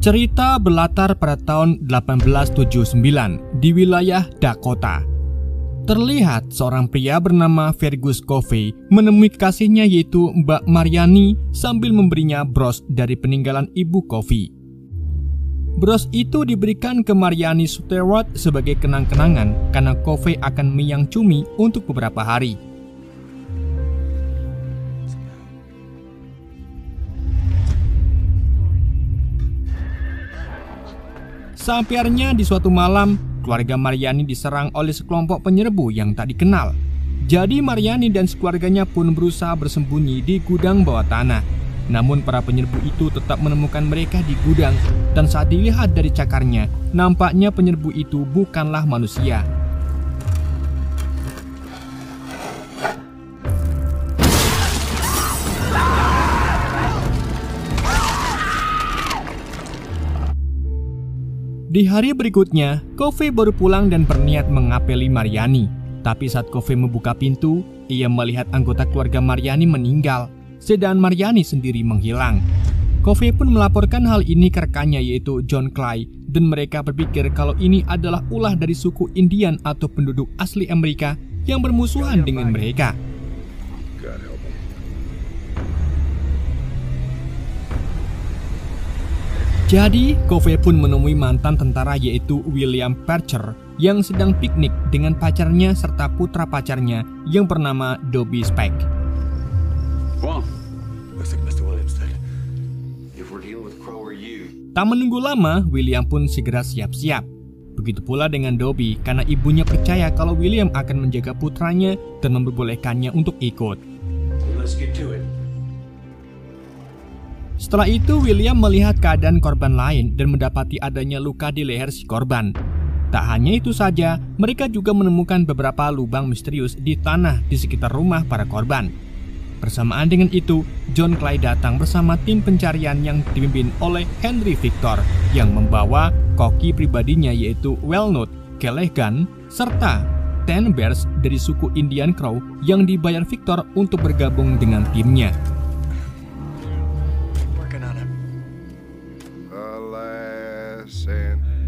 Cerita berlatar pada tahun 1879 di wilayah Dakota. Terlihat seorang pria bernama Fergus Covey menemui kekasihnya yaitu Mbak Mariani sambil memberinya bros dari peninggalan ibu Covey. Bros itu diberikan ke Mariani Stewart sebagai kenang-kenangan karena Covey akan meyang cumi untuk beberapa hari. Sampainya di suatu malam, keluarga Mariani diserang oleh sekelompok penyerbu yang tak dikenal. Jadi Mariani dan sekeluarganya pun berusaha bersembunyi di gudang bawah tanah. Namun para penyerbu itu tetap menemukan mereka di gudang, dan saat dilihat dari cakarnya, nampaknya penyerbu itu bukanlah manusia. Di hari berikutnya, Covey baru pulang dan berniat mengapeli Mariani. Tapi saat Covey membuka pintu, ia melihat anggota keluarga Mariani meninggal, sedangkan Mariani sendiri menghilang. Covey pun melaporkan hal ini ke rekannya yaitu John Clay, dan mereka berpikir kalau ini adalah ulah dari suku Indian atau penduduk asli Amerika yang bermusuhan dengan mereka. Jadi, Covey pun menemui mantan tentara yaitu William Parcher yang sedang piknik dengan pacarnya serta putra pacarnya yang bernama Dobie Speck. Tak menunggu lama, William pun segera siap-siap. Begitu pula dengan Dobie karena ibunya percaya kalau William akan menjaga putranya dan memperbolehkannya untuk ikut. Setelah itu, William melihat keadaan korban lain dan mendapati adanya luka di leher si korban. Tak hanya itu saja, mereka juga menemukan beberapa lubang misterius di tanah di sekitar rumah para korban. Bersamaan dengan itu, John Clay datang bersama tim pencarian yang dipimpin oleh Henry Victor yang membawa koki pribadinya yaitu Walnut, Callaghan, serta 10 Bears dari suku Indian Crow yang dibayar Victor untuk bergabung dengan timnya.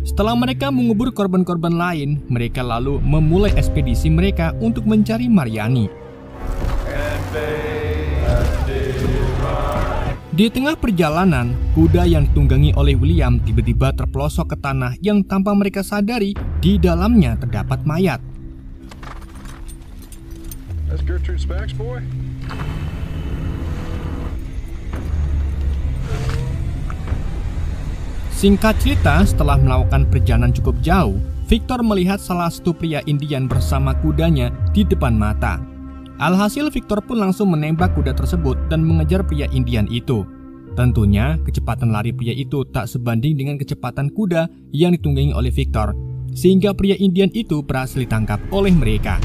Setelah mereka mengubur korban-korban lain, mereka lalu memulai ekspedisi mereka untuk mencari Mariani. Di tengah perjalanan, kuda yang ditunggangi oleh William tiba-tiba terpelosok ke tanah yang tanpa mereka sadari di dalamnya terdapat mayat. Singkat cerita, setelah melakukan perjalanan cukup jauh, Victor melihat salah satu pria Indian bersama kudanya di depan mata. Alhasil Victor pun langsung menembak kuda tersebut dan mengejar pria Indian itu. Tentunya, kecepatan lari pria itu tak sebanding dengan kecepatan kuda yang ditunggangi oleh Victor, sehingga pria Indian itu berhasil ditangkap oleh mereka.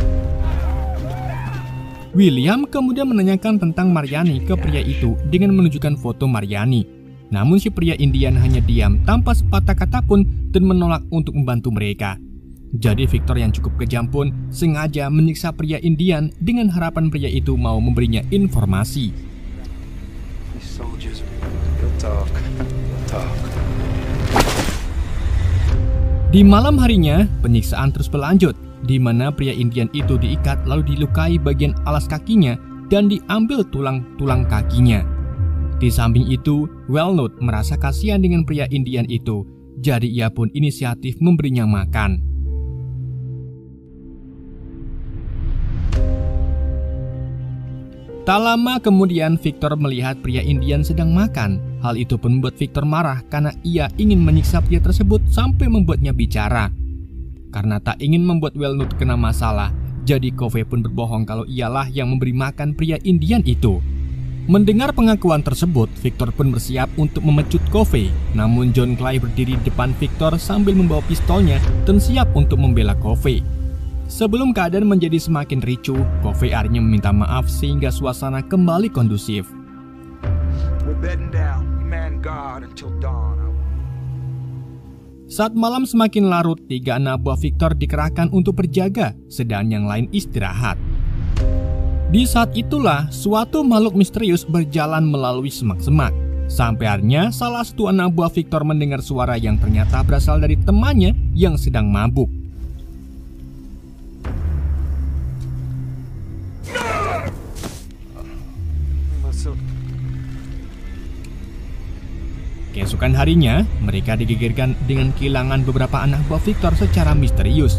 William kemudian menanyakan tentang Mariani ke pria itu dengan menunjukkan foto Mariani. Namun si pria Indian hanya diam tanpa sepatah kata pun dan menolak untuk membantu mereka. Jadi Victor yang cukup kejam pun sengaja menyiksa pria Indian dengan harapan pria itu mau memberinya informasi. Di malam harinya, penyiksaan terus berlanjut, di mana pria Indian itu diikat lalu dilukai bagian alas kakinya dan diambil tulang-tulang kakinya. Di samping itu, Walnut merasa kasihan dengan pria Indian itu, jadi ia pun inisiatif memberinya makan. Tak lama kemudian Victor melihat pria Indian sedang makan. Hal itu pun membuat Victor marah karena ia ingin menyiksa pria tersebut sampai membuatnya bicara. Karena tak ingin membuat Walnut kena masalah, jadi Covey pun berbohong kalau ialah yang memberi makan pria Indian itu. Mendengar pengakuan tersebut, Victor pun bersiap untuk memecut Covey. Namun John Clay berdiri di depan Victor sambil membawa pistolnya dan siap untuk membela Covey. Sebelum keadaan menjadi semakin ricuh, Covey akhirnya meminta maaf sehingga suasana kembali kondusif. Saat malam semakin larut, 3 anak buah Victor dikerahkan untuk berjaga, sedang yang lain istirahat. Di saat itulah, suatu makhluk misterius berjalan melalui semak-semak. Sampai akhirnya salah satu anak buah Victor mendengar suara yang ternyata berasal dari temannya yang sedang mabuk. Keesokan harinya, mereka digegerkan dengan kehilangan beberapa anak buah Victor secara misterius.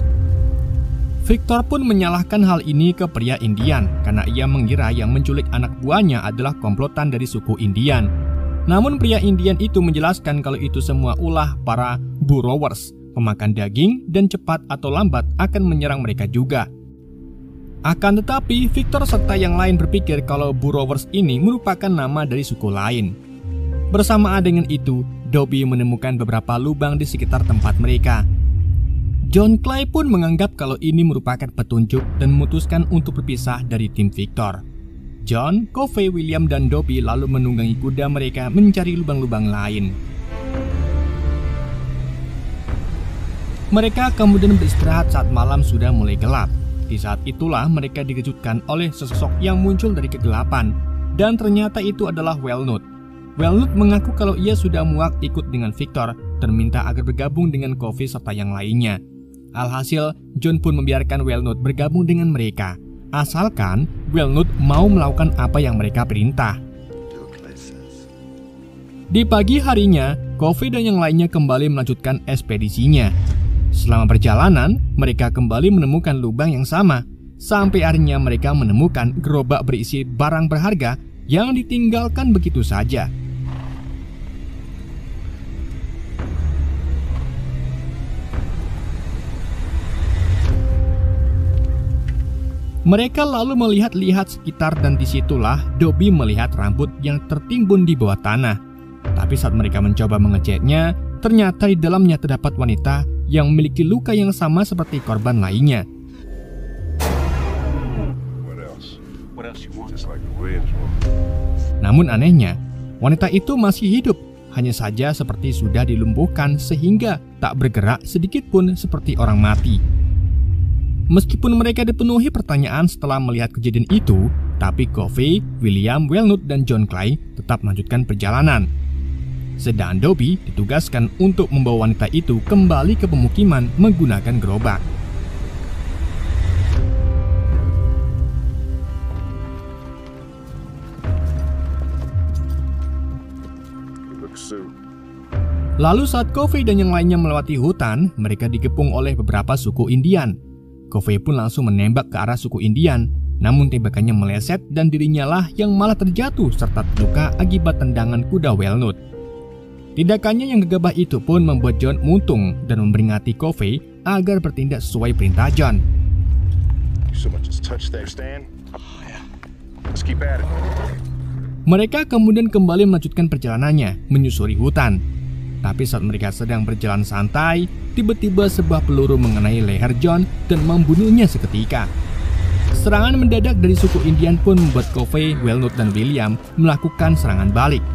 Victor pun menyalahkan hal ini ke pria Indian karena ia mengira yang menculik anak buahnya adalah komplotan dari suku Indian. Namun pria Indian itu menjelaskan kalau itu semua ulah para burrowers, pemakan daging, dan cepat atau lambat akan menyerang mereka juga. Akan tetapi, Victor serta yang lain berpikir kalau burrowers ini merupakan nama dari suku lain. Bersamaan dengan itu, Dobby menemukan beberapa lubang di sekitar tempat mereka. John Clay pun menganggap kalau ini merupakan petunjuk dan memutuskan untuk berpisah dari tim Victor. John, Covey, William, dan Dobby lalu menunggangi kuda mereka mencari lubang-lubang lain. Mereka kemudian beristirahat saat malam sudah mulai gelap. Di saat itulah mereka dikejutkan oleh sesosok yang muncul dari kegelapan, dan ternyata itu adalah Walnut. Walnut mengaku kalau ia sudah muak ikut dengan Victor dan minta agar bergabung dengan Covey serta yang lainnya. Alhasil, John pun membiarkan Walnut bergabung dengan mereka, asalkan Walnut mau melakukan apa yang mereka perintah. Di pagi harinya, Covey dan yang lainnya kembali melanjutkan ekspedisinya. Selama perjalanan, mereka kembali menemukan lubang yang sama. Sampai akhirnya mereka menemukan gerobak berisi barang berharga yang ditinggalkan begitu saja. Mereka lalu melihat-lihat sekitar dan disitulah Dobby melihat rambut yang tertimbun di bawah tanah. Tapi saat mereka mencoba mengeceknya, ternyata di dalamnya terdapat wanita yang memiliki luka yang sama seperti korban lainnya. Namun anehnya, wanita itu masih hidup, hanya saja seperti sudah dilumpuhkan sehingga tak bergerak sedikit pun seperti orang mati. Meskipun mereka dipenuhi pertanyaan setelah melihat kejadian itu, tapi Covey, William, Walnut, dan John Clay tetap melanjutkan perjalanan. Sedangkan Dobby ditugaskan untuk membawa wanita itu kembali ke pemukiman menggunakan gerobak. Lalu saat Covey dan yang lainnya melewati hutan, mereka dikepung oleh beberapa suku Indian. Covey pun langsung menembak ke arah suku Indian, namun tembakannya meleset dan dirinya lah yang malah terjatuh serta terluka akibat tendangan kuda Walnut. Tindakannya yang gegabah itu pun membuat John muntung dan memperingati Covey agar bertindak sesuai perintah John. Mereka kemudian kembali melanjutkan perjalanannya menyusuri hutan. Tapi saat mereka sedang berjalan santai, tiba-tiba sebuah peluru mengenai leher John dan membunuhnya seketika. Serangan mendadak dari suku Indian pun membuat Covey, Walnut, dan William melakukan serangan balik.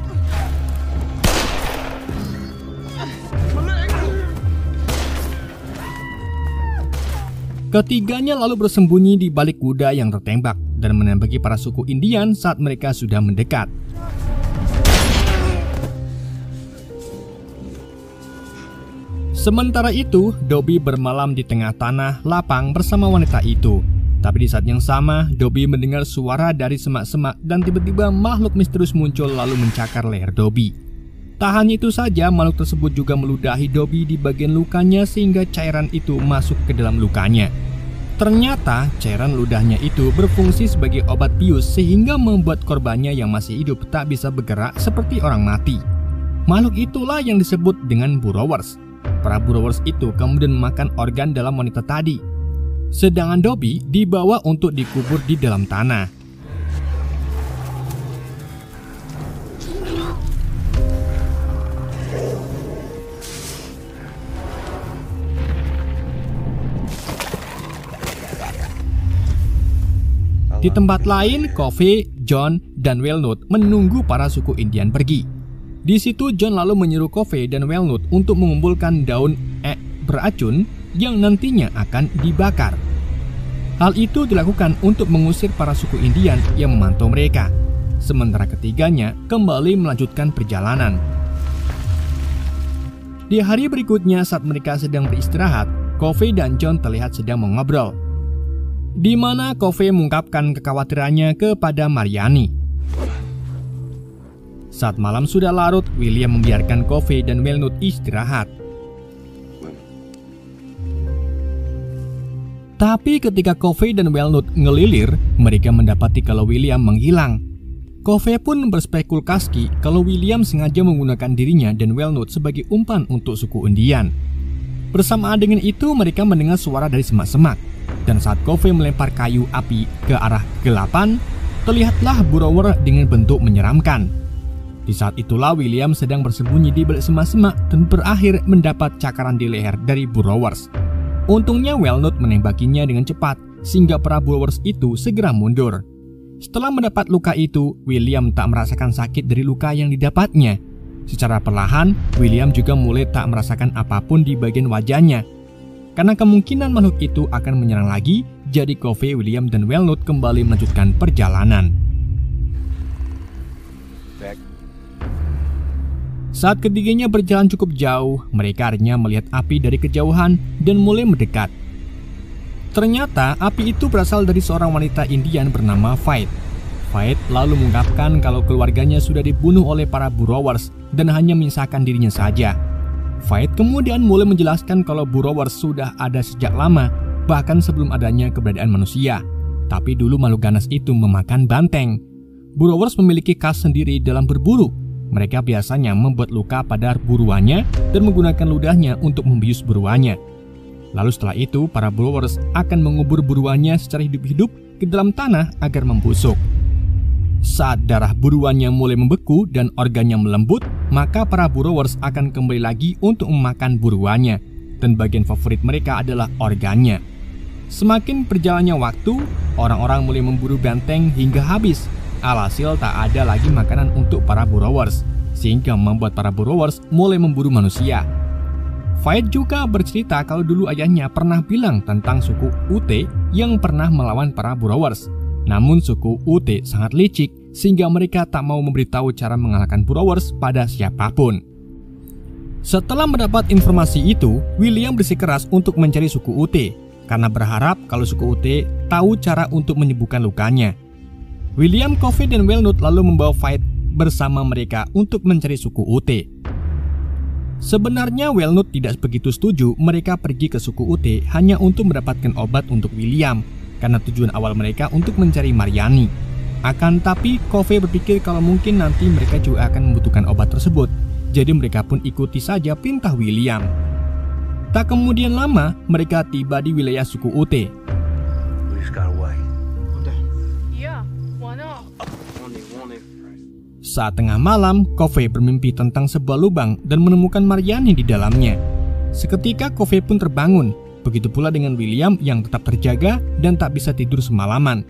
Ketiganya lalu bersembunyi di balik kuda yang tertembak dan menembaki para suku Indian saat mereka sudah mendekat. Sementara itu, Dobby bermalam di tengah tanah lapang bersama wanita itu. Tapi di saat yang sama, Dobby mendengar suara dari semak-semak dan tiba-tiba makhluk misterius muncul lalu mencakar leher Dobby. Tak hanya itu saja, makhluk tersebut juga meludahi Dobby di bagian lukanya sehingga cairan itu masuk ke dalam lukanya. Ternyata cairan ludahnya itu berfungsi sebagai obat bius sehingga membuat korbannya yang masih hidup tak bisa bergerak seperti orang mati. Makhluk itulah yang disebut dengan burrowers. Para burrowers itu kemudian memakan organ dalam wanita tadi. Sedangkan Dobby dibawa untuk dikubur di dalam tanah. Di tempat lain, Covey, John, dan Walnut menunggu para suku Indian pergi. Di situ John lalu menyuruh Covey dan Walnut untuk mengumpulkan daun beracun yang nantinya akan dibakar. Hal itu dilakukan untuk mengusir para suku Indian yang memantau mereka. sementara ketiganya kembali melanjutkan perjalanan. Di hari berikutnya saat mereka sedang beristirahat, Covey dan John terlihat sedang mengobrol, di mana Covey mengungkapkan kekhawatirannya kepada Mariani. Saat malam sudah larut, William membiarkan Covey dan Walnut istirahat. Tapi ketika Covey dan Walnut ngelilir, mereka mendapati kalau William menghilang. Covey pun berspekulasi kalau William sengaja menggunakan dirinya dan Walnut sebagai umpan untuk suku undian. Bersamaan dengan itu, mereka mendengar suara dari semak-semak. Dan saat Covey melempar kayu api ke arah kegelapan, terlihatlah Burrower dengan bentuk menyeramkan. Di saat itulah William sedang bersembunyi di balik semak-semak dan berakhir mendapat cakaran di leher dari Burrowers. Untungnya Walnut menembakinya dengan cepat, sehingga para Burrowers itu segera mundur. Setelah mendapat luka itu, William tak merasakan sakit dari luka yang didapatnya. Secara perlahan, William juga mulai tak merasakan apapun di bagian wajahnya. Karena kemungkinan makhluk itu akan menyerang lagi, jadi Covey, William, dan Walnut kembali melanjutkan perjalanan. Saat ketiganya berjalan cukup jauh, mereka akhirnya melihat api dari kejauhan dan mulai mendekat. Ternyata api itu berasal dari seorang wanita Indian bernama Faith. Faith lalu mengungkapkan kalau keluarganya sudah dibunuh oleh para Burrowers dan hanya menyisakan dirinya saja. Faith kemudian mulai menjelaskan kalau Burrowers sudah ada sejak lama, bahkan sebelum adanya keberadaan manusia. Tapi dulu makhluk ganas itu memakan banteng. Burrowers memiliki khas sendiri dalam berburu. Mereka biasanya membuat luka pada buruannya dan menggunakan ludahnya untuk membius buruannya. Lalu setelah itu, para Burrowers akan mengubur buruannya secara hidup-hidup ke dalam tanah agar membusuk. Saat darah buruannya mulai membeku dan organnya melembut, maka para Burrowers akan kembali lagi untuk memakan buruannya, dan bagian favorit mereka adalah organnya. Semakin berjalannya waktu, orang-orang mulai memburu banteng hingga habis. Alhasil tak ada lagi makanan untuk para Burrowers, sehingga membuat para Burrowers mulai memburu manusia. Faith juga bercerita kalau dulu ayahnya pernah bilang tentang suku Ute yang pernah melawan para Burrowers. Namun suku Ute sangat licik sehingga mereka tak mau memberitahu cara mengalahkan Burrowers pada siapapun. Setelah mendapat informasi itu, William bersikeras untuk mencari suku Ute karena berharap kalau suku Ute tahu cara untuk menyembuhkan lukanya. William, Covey, dan Walnut lalu membawa Faith bersama mereka untuk mencari suku Ute. Sebenarnya Walnut tidak begitu setuju mereka pergi ke suku Ute hanya untuk mendapatkan obat untuk William, karena tujuan awal mereka untuk mencari Mariani. Akan tapi Covey berpikir kalau mungkin nanti mereka juga akan membutuhkan obat tersebut, jadi mereka pun ikuti saja perintah William. Tak kemudian lama mereka tiba di wilayah suku Ute. Saat tengah malam, Covey bermimpi tentang sebuah lubang dan menemukan Mariani di dalamnya. Seketika Covey pun terbangun, begitu pula dengan William yang tetap terjaga dan tak bisa tidur semalaman.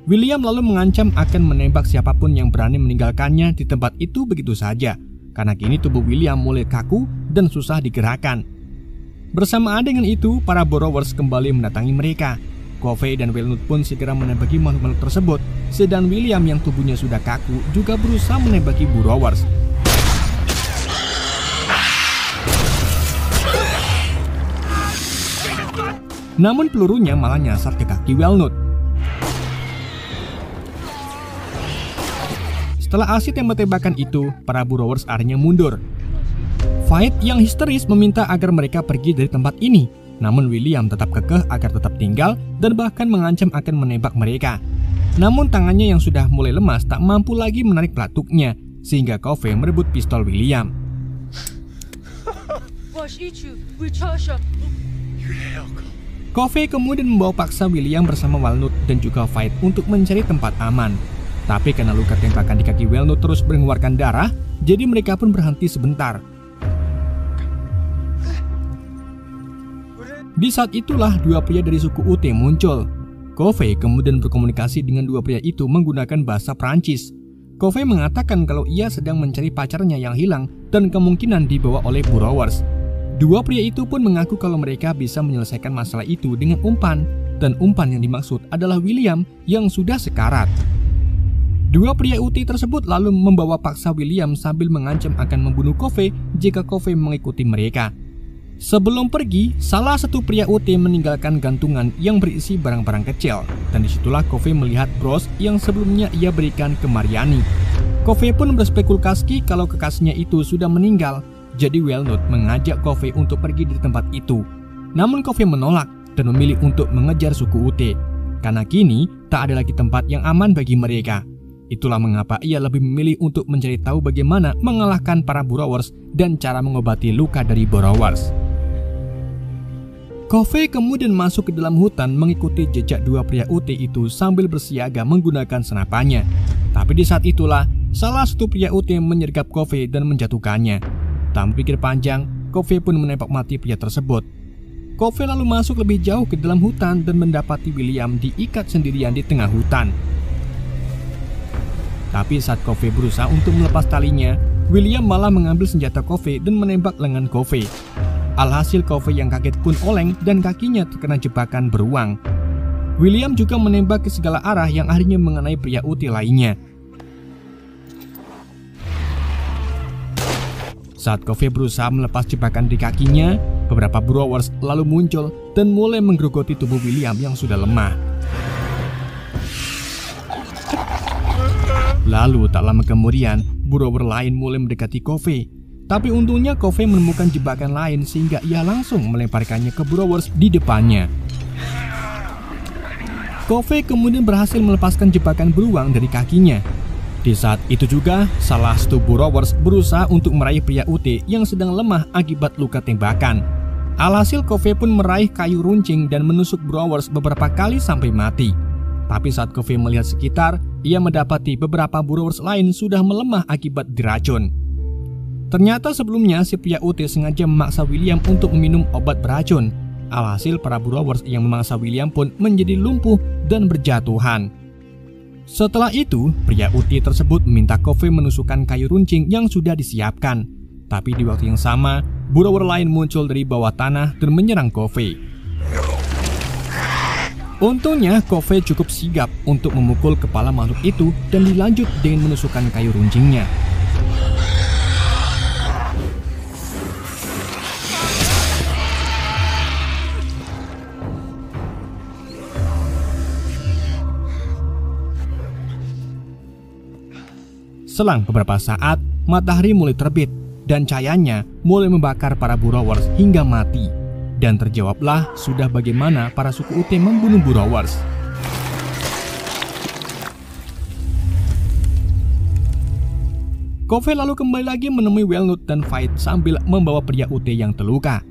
William lalu mengancam akan menembak siapapun yang berani meninggalkannya di tempat itu begitu saja, karena kini tubuh William mulai kaku dan susah digerakkan. Bersamaan dengan itu, para Burrowers kembali mendatangi mereka. Covey dan Walnut pun segera menembaki makhluk-makhluk tersebut, sedang William yang tubuhnya sudah kaku juga berusaha menembaki Burrowers. Namun pelurunya malah nyasar ke kaki Walnut. Setelah aksi tembak-tembakan itu, para Burrowers akhirnya mundur. Faith yang histeris meminta agar mereka pergi dari tempat ini. Namun William tetap kekeh agar tetap tinggal dan bahkan mengancam akan menembak mereka. Namun tangannya yang sudah mulai lemas tak mampu lagi menarik pelatuknya, sehingga Covey merebut pistol William. Covey kemudian membawa paksa William bersama Walnut dan juga Faith untuk mencari tempat aman. Tapi karena luka tembakan di kaki Walnut terus mengeluarkan darah, jadi mereka pun berhenti sebentar. Di saat itulah dua pria dari suku Ute muncul. Covey kemudian berkomunikasi dengan dua pria itu menggunakan bahasa Prancis. Covey mengatakan kalau ia sedang mencari pacarnya yang hilang dan kemungkinan dibawa oleh Burrowers. Dua pria itu pun mengaku kalau mereka bisa menyelesaikan masalah itu dengan umpan, dan umpan yang dimaksud adalah William yang sudah sekarat. Dua pria UT tersebut lalu membawa paksa William sambil mengancam akan membunuh Covey jika Covey mengikuti mereka. Sebelum pergi, salah satu pria UT meninggalkan gantungan yang berisi barang-barang kecil, dan disitulah Covey melihat bros yang sebelumnya ia berikan ke Mariani. Covey pun berspekulasi kalau kekasihnya itu sudah meninggal, jadi Walnut mengajak Covey untuk pergi dari tempat itu. Namun Covey menolak dan memilih untuk mengejar suku UT, karena kini tak ada lagi tempat yang aman bagi mereka. Itulah mengapa ia lebih memilih untuk mencari tahu bagaimana mengalahkan para Borrowers dan cara mengobati luka dari Borrowers. Covey kemudian masuk ke dalam hutan mengikuti jejak dua pria UT itu sambil bersiaga menggunakan senapannya. Tapi di saat itulah, salah satu pria UT menyergap Covey dan menjatuhkannya. Tanpa pikir panjang, Covey pun menembak mati pria tersebut. Covey lalu masuk lebih jauh ke dalam hutan dan mendapati William diikat sendirian di tengah hutan. Tapi saat Covey berusaha untuk melepas talinya, William malah mengambil senjata Covey dan menembak lengan Covey. Alhasil Covey yang kaget pun oleng dan kakinya terkena jebakan beruang. William juga menembak ke segala arah yang akhirnya mengenai pria UT lainnya. Saat Covey berusaha melepas jebakan di kakinya, beberapa Borrowers lalu muncul dan mulai menggerogoti tubuh William yang sudah lemah. Lalu tak lama kemudian, Borrower lain mulai mendekati Covey. Tapi untungnya Covey menemukan jebakan lain sehingga ia langsung melemparkannya ke Borrowers di depannya. Covey kemudian berhasil melepaskan jebakan beruang dari kakinya. Di saat itu juga, salah satu Borrowers berusaha untuk meraih pria UT yang sedang lemah akibat luka tembakan. Alhasil Covey pun meraih kayu runcing dan menusuk Borrowers beberapa kali sampai mati. Tapi saat Covey melihat sekitar, ia mendapati beberapa Borrowers lain sudah melemah akibat diracun. Ternyata sebelumnya si pria UT sengaja memaksa William untuk meminum obat beracun. Alhasil para Borrowers yang memaksa William pun menjadi lumpuh dan berjatuhan. Setelah itu, pria UT tersebut meminta Covey menusukkan kayu runcing yang sudah disiapkan. Tapi di waktu yang sama, Borrower lain muncul dari bawah tanah dan menyerang Covey. Untungnya Covey cukup sigap untuk memukul kepala makhluk itu dan dilanjut dengan menusukkan kayu runcingnya. Selang beberapa saat, matahari mulai terbit dan cahayanya mulai membakar para Borrowers hingga mati. Dan terjawablah sudah bagaimana para suku UT membunuh Borrowers. Covey lalu kembali lagi menemui Walnut dan Veit sambil membawa pria UT yang terluka.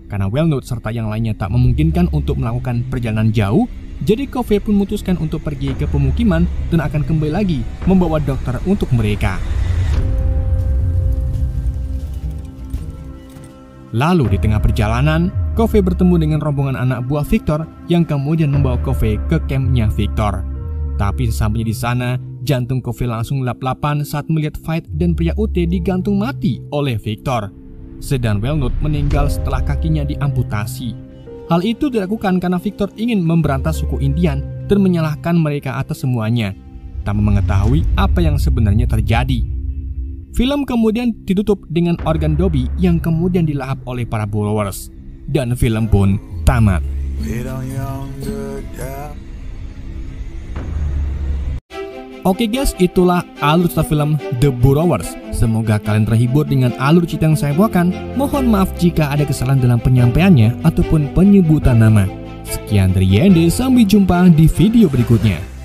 Karena Walnut serta yang lainnya tak memungkinkan untuk melakukan perjalanan jauh, jadi Covey pun memutuskan untuk pergi ke pemukiman dan akan kembali lagi membawa dokter untuk mereka. Lalu di tengah perjalanan, Covey bertemu dengan rombongan anak buah Victor yang kemudian membawa Covey ke kampnya Victor. Tapi sesampainya di sana, jantung Covey langsung lap-lapan saat melihat Veit dan pria UT digantung mati oleh Victor. Sedang Walnut meninggal setelah kakinya diamputasi. Hal itu dilakukan karena Victor ingin memberantas suku Indian dan menyalahkan mereka atas semuanya, tanpa mengetahui apa yang sebenarnya terjadi. Film kemudian ditutup dengan organ Dobby yang kemudian dilahap oleh para Borrowers. Dan film pun tamat. Oke guys, itulah alur cerita film The Borrowers. Semoga kalian terhibur dengan alur cerita yang saya bawakan. Mohon maaf jika ada kesalahan dalam penyampaiannya ataupun penyebutan nama. Sekian dari YND, sampai jumpa di video berikutnya.